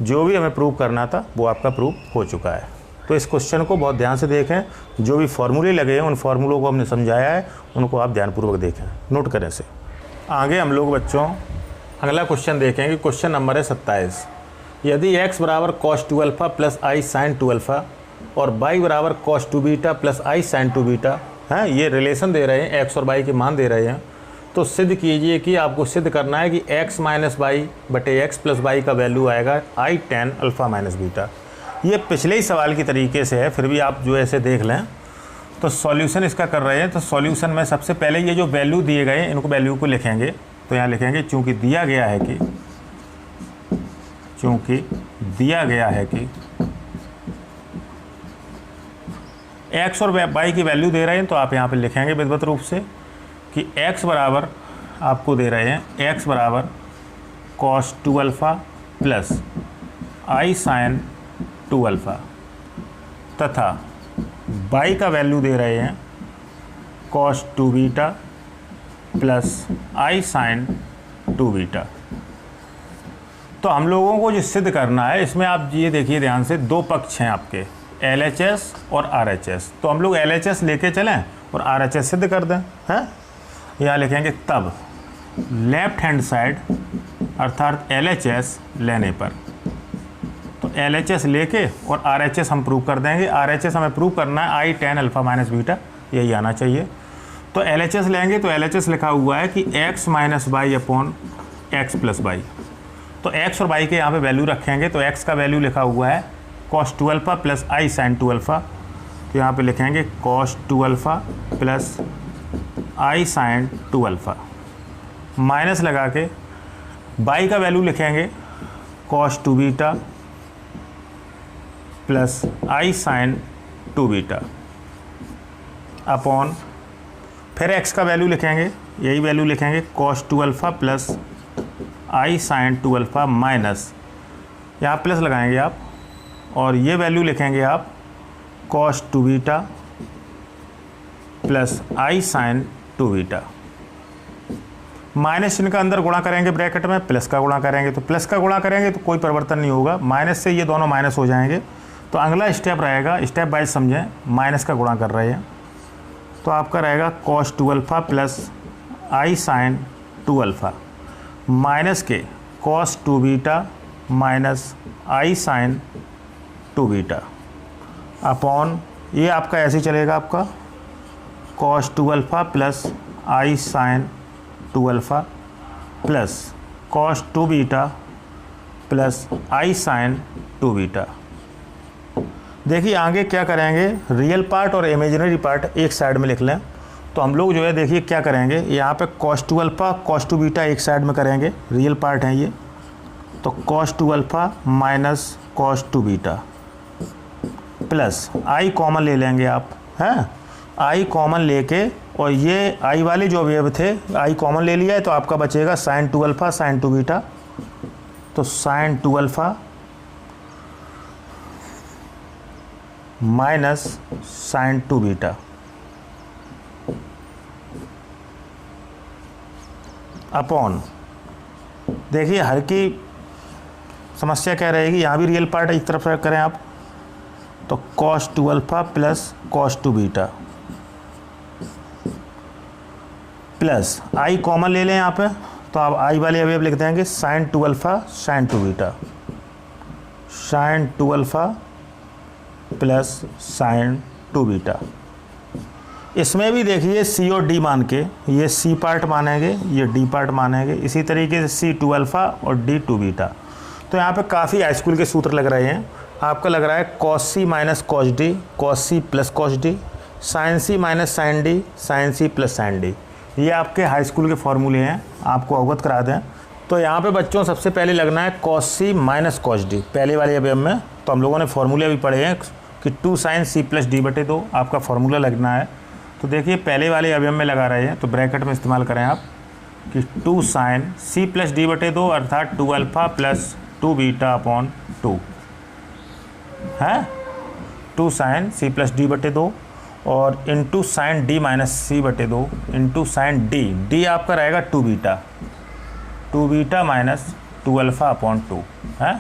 Speaker 1: जो भी हमें प्रूव करना था वो आपका प्रूव हो चुका है। तो इस क्वेश्चन को बहुत ध्यान से देखें, जो भी फार्मूले लगे हैं उन फार्मूलों को हमने समझाया है, उनको आप ध्यानपूर्वक देखें, नोट करें से। आगे हम लोग बच्चों अगला क्वेश्चन देखेंगे, क्वेश्चन नंबर है 27। यदि x बराबर cos 2α प्लस आई साइन 2α और y बराबर cos 2β प्लस आई साइन 2β हैं, ये रिलेशन दे रहे हैं, x और y के मान दे रहे हैं, तो सिद्ध कीजिए कि आपको सिद्ध करना है कि x माइनस वाई बटे x प्लस वाई का वैल्यू आएगा आई tan अल्फ़ा माइनस बीटा। ये पिछले ही सवाल की तरीके से है, फिर भी आप जो ऐसे देख लें। तो सॉल्यूशन इसका कर रहे हैं, तो सॉल्यूशन में सबसे पहले ये जो वैल्यू दिए गए हैं इनको वैल्यू को लिखेंगे। तो यहाँ लिखेंगे चूँकि दिया गया है कि x और y की वैल्यू दे रहे हैं, तो आप यहाँ पे लिखेंगे विधिवत रूप से कि x बराबर आपको दे रहे हैं x बराबर cos 2α प्लस आई साइन 2α तथा y का वैल्यू दे रहे हैं cos 2β प्लस आई साइन 2β। तो हम लोगों को जो सिद्ध करना है, इसमें आप ये देखिए ध्यान से, दो पक्ष हैं आपके, LHS और RHS। तो हम लोग LHS लेके चलें और RHS सिद्ध कर दें, हैं। यहाँ लिखेंगे तब लेफ्ट हैंड साइड अर्थात LHS लेने पर, तो LHS लेके और RHS हम प्रूव कर देंगे। RHS हमें प्रूव करना है आई tan अल्फ़ा माइनस बीटा, यही आना चाहिए। तो LHS लेंगे तो LHS लिखा हुआ है कि x minus y upon x plus y. तो x और y के यहाँ पे वैल्यू रखेंगे, तो x का वैल्यू लिखा हुआ है cos 2α प्लस आई साइन 2α, तो यहाँ पे लिखेंगे cos 2α plus i sign 2α, minus लगा के y का वैल्यू लिखेंगे cos 2β plus i sign 2β upon, फिर x का वैल्यू लिखेंगे, यही वैल्यू लिखेंगे cos 2α plus i sign 2α minus, यहाँ प्लस लगाएंगे आप, और ये वैल्यू लिखेंगे आप cos 2β plus i sign 2β। Minus चिन्ह का अंदर गुणा करेंगे ब्रैकेट में, प्लस का गुणा करेंगे, तो प्लस का गुणा करेंगे तो कोई परिवर्तन नहीं होगा, माइनस से ये दोनों माइनस हो जाएंगे, तो अगला स्टेप रहेगा, स्टेप बाइज समझें, माइनस का गुणा कर रहे हैं तो आपका रहेगा cos 2 alpha plus i sine 2 alpha minus के cos 2 beta minus i sine 2 beta upon ये आपका ऐसे ही चलेगा, आपका cos 2 alpha plus i sine 2 alpha plus cos 2 beta plus i sine 2 beta. देखिए आगे क्या करेंगे, रियल पार्ट और इमेजिनरी पार्ट एक साइड में लिख लें। तो हम लोग जो है देखिए क्या करेंगे, यहाँ पे cos 2 अल्फ़ा cos 2 बीटा एक साइड में करेंगे, रियल पार्ट है ये, तो cos 2 alpha minus cos 2 beta plus i common ले लेंगे आप, हैं आई कॉमन लेके, और ये आई वाले जो अवयव थे आई कॉमन ले लिया है तो आपका बचेगा sin 2 अल्फ़ा sin 2 बीटा, तो sin 2 alpha minus sin 2 beta upon, देखिए हर की समस्या क्या रहेगी, यहाँ भी रियल पार्ट एक तरफ करें आप, तो cos 2 alpha plus cos 2 beta plus i common ले लें यहाँ पे, तो आप आई वाले अवयव लिख देंगे sin 2 alpha sin 2 beta, sin 2 alpha plus sin 2 beta. इसमें भी देखिए C और D मान के, ये C पार्ट मानेंगे, ये D पार्ट मानेंगे, इसी तरीके से C 2 अल्फ़ा और D 2 बीटा। तो यहाँ पे काफ़ी हाई स्कूल के सूत्र लग रहे हैं। आपका लग रहा है cos C minus cos D, cos C plus cos D, sin C minus sin D, sin C plus sin D। ये आपके हाई स्कूल के फॉर्मूले हैं, आपको अवगत करा दें। तो यहाँ पे बच्चों सबसे पहले लगना है cos C minus cos D पहले वाले अवयव में। तो हम लोगों ने फार्मूले भी पढ़े हैं कि 2 sin C प्लस D बटे 2 आपका फार्मूला लगना है। तो देखिए पहले वाले अवयव में लगा रहे हैं, तो ब्रैकेट में इस्तेमाल करें आप कि 2 sin C प्लस D बटे 2 अर्थात 2 अल्फ़ा प्लस 2 बीटा अपॉन 2 है, 2 sin C प्लस D बटे 2 और into sine D minus C बटे 2 इंटू साइन D आपका रहेगा 2 बीटा माइनस 2 अल्फ़ा अपॉन 2 है।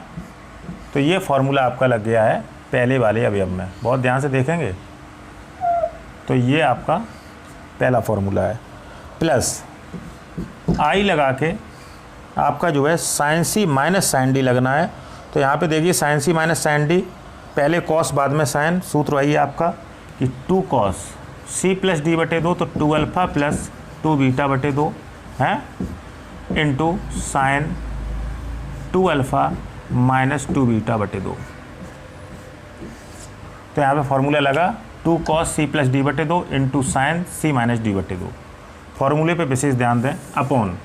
Speaker 1: तो ये फार्मूला आपका लग गया है पहले वाले अवयव में, बहुत ध्यान से देखेंगे। तो ये आपका पहला फार्मूला है, प्लस आई लगा के आपका जो है sin C minus sin D लगना है। तो यहाँ पे देखिए sin C minus sin D, पहले cos बाद में sin, सूत्र वही है आपका कि 2 cos C प्लस D बटे 2, तो 2 अल्फ़ा प्लस 2 बीटा बटे 2 है into sign 2 alpha minus 2 beta बटे 2। तो यहाँ पे फार्मूला लगा 2 cos C प्लस D बटे 2 into sign C minus D बटे 2। फार्मूले पे विशेष ध्यान दें। अपॉन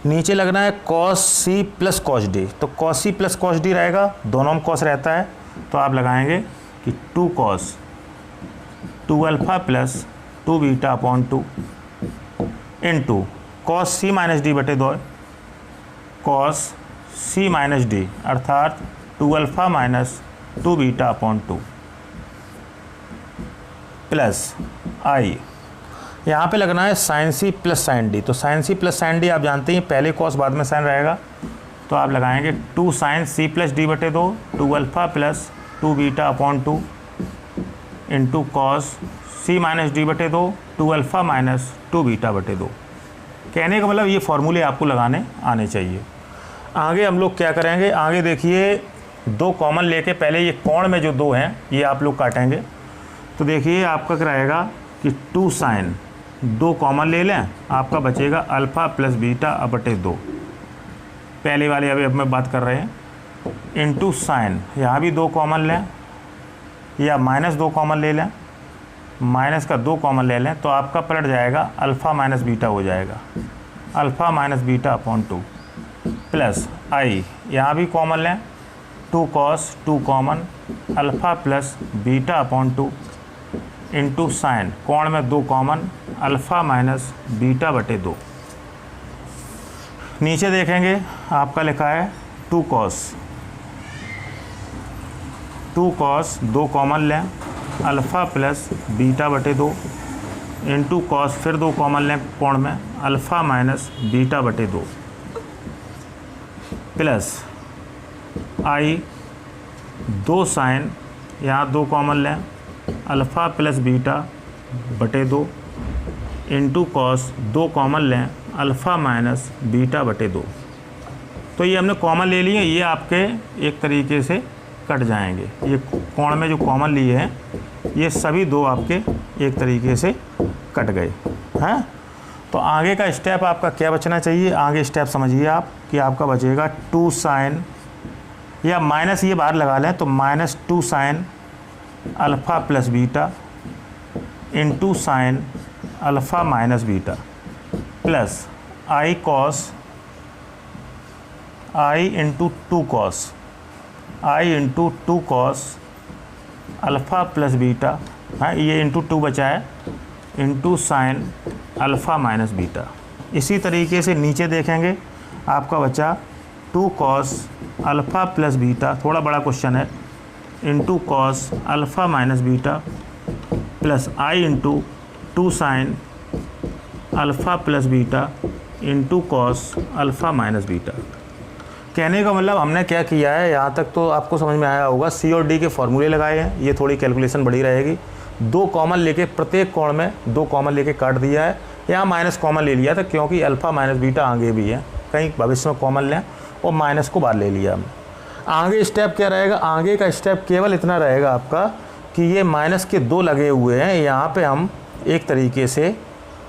Speaker 1: नीचे लगना है cos C plus cos D, तो cos C plus cos D रहेगा, दोनों में cos रहता है, तो आप लगाएंगे कि 2 cos 2 alpha plus 2 beta upon 2 into cos C minus D बटे 2 cos C माइनस D अर्थात 2 alpha minus 2 beta upon 2 plus i, यहाँ पे लगना है sin C plus sin D। तो sin C plus sin D आप जानते हैं पहले cos बाद में sin रहेगा, तो आप लगाएंगे 2 sin C प्लस D बटे 2 2 alpha plus 2 beta upon 2 into cos C minus D बटे 2 2 अल्फ़ा माइनस 2 बीटा बटे 2। कहने का मतलब ये फार्मूले आपको लगाने आने चाहिए। आगे हम लोग क्या करेंगे, आगे देखिए 2 कॉमन लेके पहले ये कोण में जो 2 हैं ये आप लोग काटेंगे। तो देखिए आपका क्या रहेगा कि 2 sin 2 कॉमन ले लें, आपका बचेगा अल्फ़ा प्लस बीटा बटे 2, पहले वाले अभी अब मैं बात कर रहे हैं, इंटू साइन यहाँ भी 2 कॉमन लें या माइनस 2 कॉमन ले लें, माइनस का 2 कॉमन ले लें, तो आपका पलट जाएगा अल्फ़ा माइनस बीटा हो जाएगा, alpha minus beta upon 2 plus i, यहाँ भी कॉमन लें 2 cos 2 common alpha plus beta upon 2 into sine कोण में 2 कॉमन अल्फ़ा माइनस बीटा बटे 2। नीचे देखेंगे आपका लिखा है 2 cos 2 कॉमन लें अल्फ़ा प्लस बीटा बटे 2 इंटू कॉस फिर 2 कॉमन लें कोण में अल्फ़ा माइनस बीटा बटे 2 प्लस आई 2 sin यहाँ 2 कॉमन लें, अल्फ़ा प्लस बीटा बटे 2 इंटू कॉस 2 कॉमन लें, अल्फ़ा माइनस बीटा बटे 2। तो ये हमने कॉमन ले लिए, ये आपके एक तरीके से कट जाएंगे। ये कोण में जो कॉमन लिए हैं ये सभी 2 आपके एक तरीके से कट गए हैं। तो आगे का स्टेप आपका क्या बचना चाहिए, आगे स्टेप समझिए आप कि आपका बचेगा 2 साइन, या माइनस ये बाहर लगा लें तो minus 2 sine alpha plus beta into sine alpha minus beta plus i cos i into 2 cos i into 2 cos alpha plus beta, हाँ ये इंटू 2 बचा है, into sine alpha minus beta. इसी तरीके से नीचे देखेंगे आपका बचा 2 कॉस अल्फ़ा प्लस बीटा, थोड़ा बड़ा क्वेश्चन है, into cos alpha minus beta plus i into 2 sine alpha plus beta into cos alpha minus beta. कहने का मतलब हमने क्या किया है, यहाँ तक तो आपको समझ में आया होगा। सी और डी के फॉर्मूले लगाए हैं, ये थोड़ी कैलकुलेशन बड़ी रहेगी। 2 कॉमन लेके प्रत्येक कोण में 2 कॉमन लेके काट दिया है। यहाँ माइनस कॉमन ले लिया था क्योंकि अल्फ़ा माइनस बीटा आगे भी है, कहीं भविष्य में कॉमन लें, और माइनस को बाहर ले लिया हमने। आगे स्टेप क्या रहेगा, आगे का स्टेप केवल इतना रहेगा आपका कि ये माइनस के 2 लगे हुए हैं, यहाँ पर हम एक तरीके से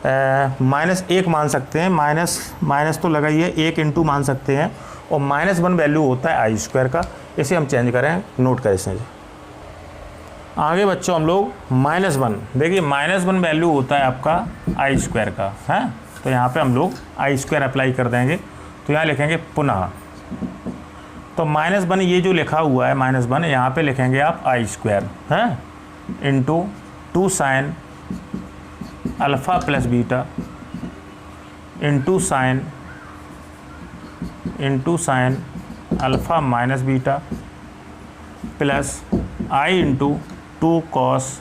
Speaker 1: -1 मान सकते हैं। माइनस तो लगा ही है, 1 इंटू मान सकते हैं, और -1 वैल्यू होता है आई स्क्वायर का। इसे हम चेंज करें, नोट करें इसे। आगे बच्चों हम लोग -1, देखिए -1 वैल्यू होता है आपका आई स्क्वायर का है, तो यहाँ पे हम लोग आई स्क्वायर अप्लाई कर देंगे। तो यहाँ लिखेंगे पुनः, तो -1 ये जो लिखा हुआ है -1, यहाँ पे लिखेंगे आप आई स्क्वायर है into 2 sine alpha plus beta into sine alpha minus beta plus i into 2 cos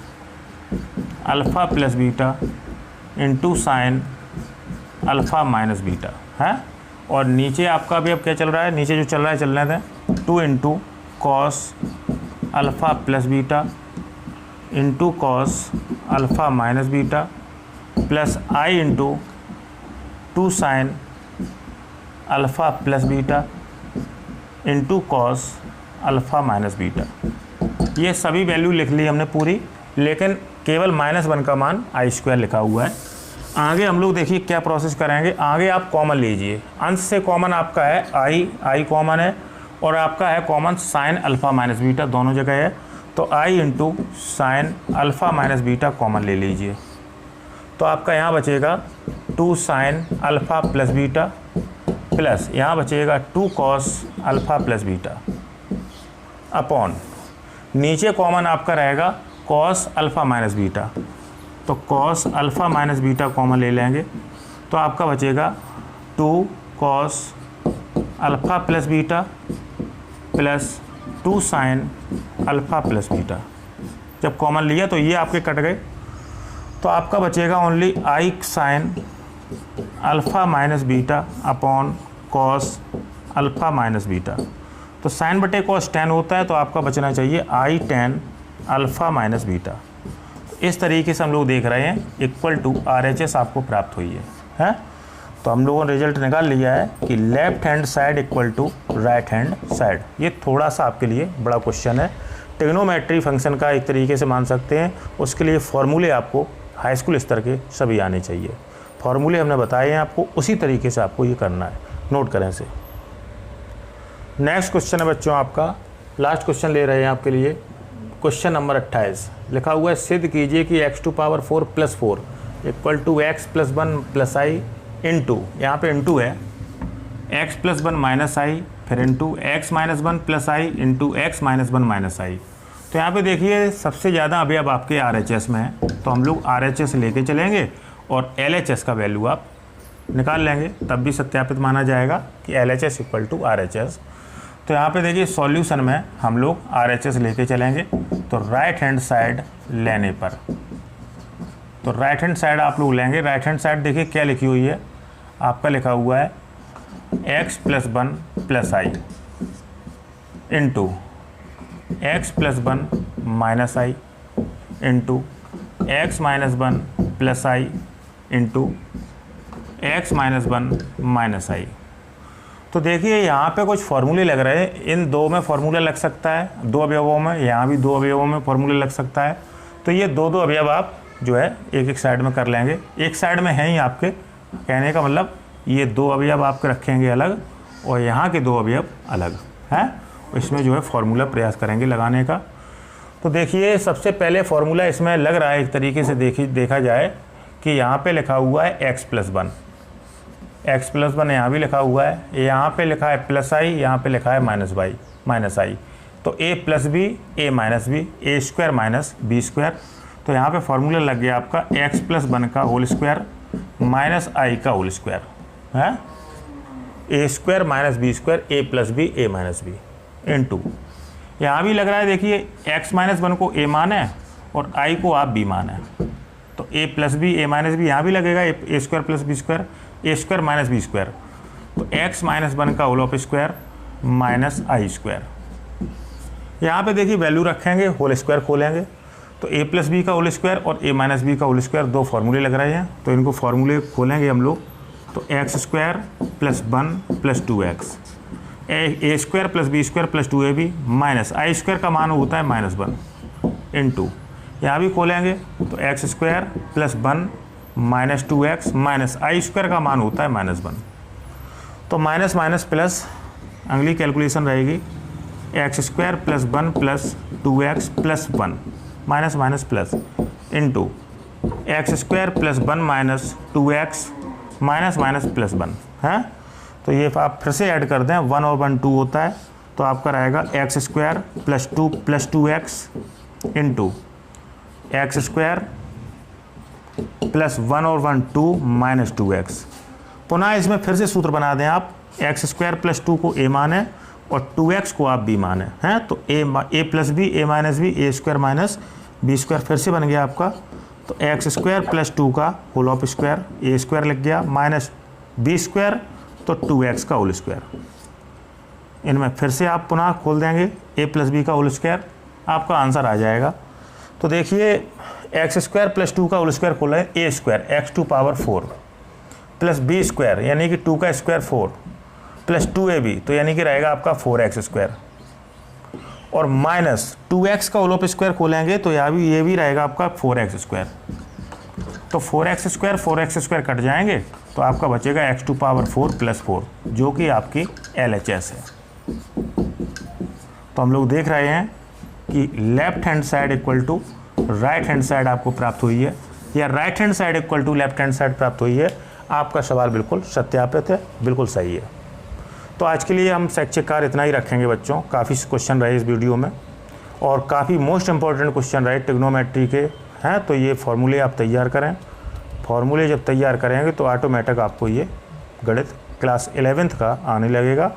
Speaker 1: alpha plus beta into sine alpha minus beta है। और नीचे आपका भी अब क्या चल रहा है, नीचे जो चल रहा है चलने दें, 2 into cos alpha plus beta into cos alpha minus beta plus i into 2 sine alpha plus beta into cos alpha minus beta. ये सभी वैल्यू लिख ली हमने पूरी, लेकिन केवल -1 का मान आई स्क्वायर लिखा हुआ है। आगे हम लोग देखिए क्या प्रोसेस करेंगे। आगे आप कॉमन लीजिए, अंश से कॉमन आपका है आई कॉमन है, और आपका है common sine alpha minus beta, दोनों जगह है। तो i into sine alpha minus beta common ले लीजिए, तो आपका यहाँ बचेगा 2 sine alpha plus beta plus यहाँ बचेगा 2 cos alpha plus beta upon नीचे कॉमन आपका रहेगा कॉस अल्फ़ा माइनस बीटा। तो cos alpha minus beta common ले लेंगे, तो आपका बचेगा 2 cos alpha plus beta plus 2 sine alpha plus beta. जब कॉमन लिया तो ये आपके कट गए, तो आपका बचेगा only I sign alpha minus beta upon cos alpha minus beta. तो साइन बटे कॉस tan होता है, तो आपका बचना चाहिए आई tan अल्फ़ा माइनस बीटा। इस तरीके से हम लोग देख रहे हैं इक्वल टू RHS आपको प्राप्त हुई है। तो हम लोगों ने रिजल्ट निकाल लिया है कि left hand side equal to right hand side. ये थोड़ा सा आपके लिए बड़ा क्वेश्चन है, ट्रिग्नोमेट्री फंक्शन का एक तरीके से मान सकते हैं। उसके लिए फॉर्मूले आपको हाई स्कूल स्तर के सभी आने चाहिए। फॉर्मूले हमने बताए हैं आपको, उसी तरीके से आपको ये करना है, नोट करें से। नेक्स्ट क्वेश्चन है बच्चों आपका, लास्ट क्वेश्चन ले रहे हैं आपके लिए, क्वेश्चन नंबर 28। लिखा हुआ है सिद्ध कीजिए कि x⁴ + 4 equal to x + 1 + i into, यहाँ पे इंटू है, x + 1 - i, फिर into x - 1 + i into x - 1 - i। तो यहाँ पे देखिए सबसे ज़्यादा अवयव आपके RHS में है, तो हम लोग RHS लेके चलेंगे और LHS का वैल्यू आप निकाल लेंगे, तब भी सत्यापित माना जाएगा कि LHS = RHS। तो यहाँ पे देखिए सॉल्यूशन में हम लोग RHS लेके चलेंगे, तो राइट हैंड साइड लेने पर, तो राइट हैंड साइड आप लोग लेंगे। राइट हैंड साइड देखिए क्या लिखी हुई है, आपका लिखा हुआ है x + 1 + i into x plus 1 minus i into x minus 1 plus i into x minus 1 minus i. तो देखिए यहाँ पे कुछ फार्मूले लग रहे हैं, इन दो में फार्मूला लग सकता है, दो अवयवों में, यहाँ भी दो अवयवों में फार्मूला लग सकता है। तो ये दो दो अवयव आप जो है एक एक साइड में कर लेंगे, एक साइड में है ही आपके, कहने का मतलब ये दो अवयव आपके रखेंगे अलग और यहाँ के दो अवयव अलग हैं, इसमें जो है फार्मूला प्रयास करेंगे लगाने का। तो देखिए सबसे पहले फार्मूला इसमें लग रहा है एक तरीके से देखा जाए कि यहाँ पे लिखा हुआ है एक्स प्लस 1 यहाँ भी लिखा हुआ है, यहाँ पे लिखा है प्लस आई, यहाँ पे लिखा है माइनस आई। तो A plus B A minus B, A square minus B square. तो यहाँ पे फार्मूला लग गया आपका एक्स प्लस 1 का होल स्क्वायर माइनस आई का होल स्क्वायर है, ए square minus B square, A plus B A minus B into, यहाँ भी लग रहा है देखिए एक्स माइनस 1 को ए मान है और आई को आप बी मान है, तो A plus B A minus B यहाँ भी लगेगा, A square plus B square, A square minus B square. तो एक्स माइनस 1 का whole of square minus I square. यहाँ पे देखिए वैल्यू रखेंगे, होल स्क्वायर खोलेंगे, तो ए प्लस बी का होल स्क्वायर और ए माइनस बी का होल स्क्वायर दो फार्मूले लग रहे हैं, तो इनको फार्मूले खोलेंगे हम लोग। तो x square plus 1 plus 2x, a square plus B square plus 2ab minus I square का मान होता है -1 इंटू, यहाँ भी खोलेंगे तो x square plus 1 minus 2x minus आई स्क्वायर का मान होता है -1। तो माइनस माइनस प्लस अगली कैलकुलेशन रहेगी x square plus 1 plus 2x plus 1 minus minus plus into x square plus 1 minus 2x minus minus plus 1 है। तो ये आप फिर से ऐड कर दें, 1 और 1 2 होता है, तो आपका रहेगा x square plus 2 plus 2x into x square plus 1 और 1 2 माइनस 2x। पुनः इसमें फिर से सूत्र बना दें आप, एक्स स्क्वायर प्लस 2 को ए माने और 2x को आप बी माने हैं, तो A plus B A minus B, A square minus B square फिर से बन गया आपका। तो एक्स स्क्वायर प्लस 2 का whole of square, A square लिख गया माइनस बी स्क्वायर, तो 2x का होल स्क्वायर। इनमें फिर से आप पुनः खोल देंगे ए प्लस बी का होल स्क्वायर, आपका आंसर आ जाएगा। तो देखिए एक्स स्क्वायर प्लस 2 का होल स्क्वायर खोला है, ए square x to power 4 plus B square यानी कि 2 का स्क्वायर 4 प्लस 2ab, तो यानी कि रहेगा आपका 4x स्क्वायर, और माइनस 2x का होल ऑफ स्क्वायर खोलेंगे तो ये भी रहेगा आपका 4x स्क्वायर। तो 4x स्क्वायर कट जाएंगे, तो आपका बचेगा x टू पावर 4 प्लस 4 जो कि आपकी LHS है। तो हम लोग देख रहे हैं कि left hand side equal to right hand side आपको प्राप्त हुई है, या right hand side equal to left hand side प्राप्त हुई है। आपका सवाल बिल्कुल सत्यापित है, बिल्कुल सही है। तो आज के लिए हम शैक्षिक कार्य इतना ही रखेंगे बच्चों। काफ़ी क्वेश्चन रहे इस वीडियो में और काफ़ी मोस्ट इंपॉर्टेंट क्वेश्चन रहे ट्रिग्नोमेट्री के हैं, तो ये फार्मूले आप तैयार करें। फार्मूले जब तैयार करेंगे तो ऑटोमेटिक आपको ये गणित क्लास 11th का आने लगेगा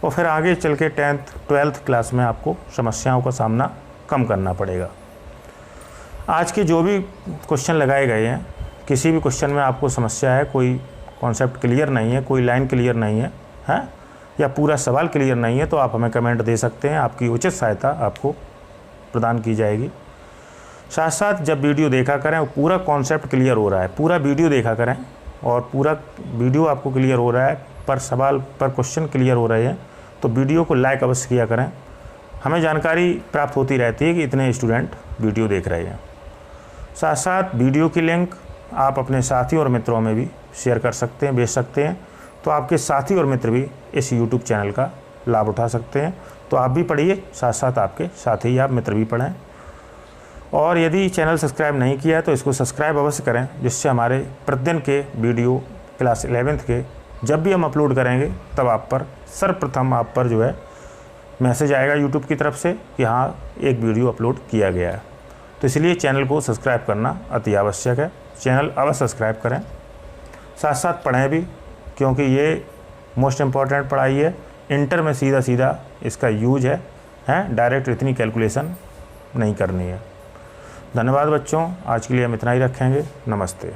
Speaker 1: और फिर आगे चल के 10th 12th क्लास में आपको समस्याओं का सामना कम करना पड़ेगा। आज के जो भी क्वेश्चन लगाए गए हैं, किसी भी क्वेश्चन में आपको समस्या है, कोई कॉन्सेप्ट क्लियर नहीं है, कोई लाइन क्लियर नहीं है, हैं या पूरा सवाल क्लियर नहीं है, तो आप हमें कमेंट दे सकते हैं, आपकी उचित सहायता आपको प्रदान की जाएगी। साथ साथ जब वीडियो देखा करें और पूरा कॉन्सेप्ट क्लियर हो रहा है, पूरा वीडियो देखा करें और पूरा वीडियो आपको क्लियर हो रहा है, पर सवाल पर क्वेश्चन क्लियर हो रहे हैं, तो वीडियो को लाइक अवश्य किया करें। हमें जानकारी प्राप्त होती रहती है कि इतने स्टूडेंट वीडियो देख रहे हैं। साथ साथ वीडियो की लिंक आप अपने साथी और मित्रों में भी शेयर कर सकते हैं, भेज सकते हैं, तो आपके साथी और मित्र भी इस YouTube चैनल का लाभ उठा सकते हैं। तो आप भी पढ़िए, साथ साथ आपके साथी या मित्र भी पढ़ें। और यदि चैनल सब्सक्राइब नहीं किया है तो इसको सब्सक्राइब अवश्य करें, जिससे हमारे प्रतिदिन के वीडियो क्लास 11th के जब भी हम अपलोड करेंगे तब आप पर सर्वप्रथम आप पर जो है मैसेज आएगा YouTube की तरफ से कि हाँ एक वीडियो अपलोड किया गया है। तो इसलिए चैनल को सब्सक्राइब करना अति आवश्यक है। चैनल अवश्य सब्सक्राइब करें, साथ साथ पढ़ें भी, क्योंकि ये मोस्ट इम्पॉर्टेंट पढ़ाई है। इंटर में सीधा सीधा इसका यूज है, डायरेक्ट इतनी कैलकुलेशन नहीं करनी है। धन्यवाद बच्चों, आज के लिए हम इतना ही रखेंगे। नमस्ते।